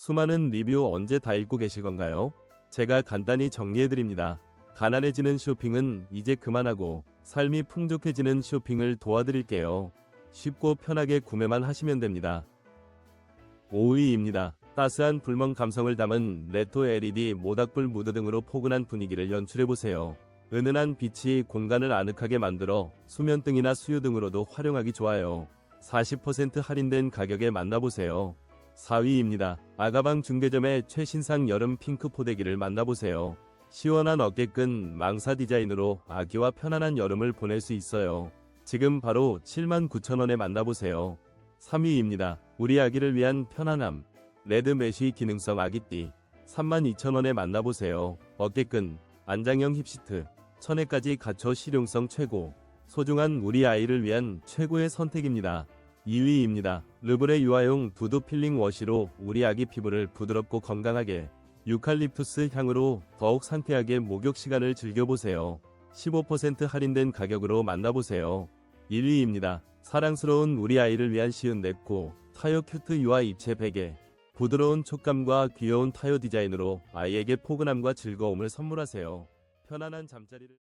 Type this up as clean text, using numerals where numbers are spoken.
수많은 리뷰 언제 다 읽고 계실 건가요? 제가 간단히 정리해드립니다. 가난해지는 쇼핑은 이제 그만하고 삶이 풍족해지는 쇼핑을 도와드릴게요. 쉽고 편하게 구매만 하시면 됩니다. 5위입니다. 따스한 불멍 감성을 담은 레토 LED 모닥불 무드 등으로 포근한 분위기를 연출해보세요. 은은한 빛이 공간을 아늑하게 만들어 수면등이나 수유 등으로도 활용하기 좋아요. 40% 할인된 가격에 만나보세요. 4위입니다. 아가방 중개점의 최신상 여름 핑크 포대기를 만나보세요. 시원한 어깨끈 망사 디자인으로 아기와 편안한 여름을 보낼 수 있어요. 지금 바로 79,000원에 만나보세요. 3위입니다. 우리 아기를 위한 편안함 레드 메쉬 기능성 아기띠 32,000원에 만나보세요. 어깨끈 안장형 힙시트 천에까지 갖춰 실용성 최고 소중한 우리 아이를 위한 최고의 선택입니다. 2위입니다. 르브레 유아용 두두 필링 워시로 우리 아기 피부를 부드럽고 건강하게 유칼립투스 향으로 더욱 상쾌하게 목욕 시간을 즐겨보세요. 15% 할인된 가격으로 만나보세요. 1위입니다. 사랑스러운 우리 아이를 위한 쉬운 냅코 타요 큐트 유아 입체 베개 부드러운 촉감과 귀여운 타요 디자인으로 아이에게 포근함과 즐거움을 선물하세요. 편안한 잠자리를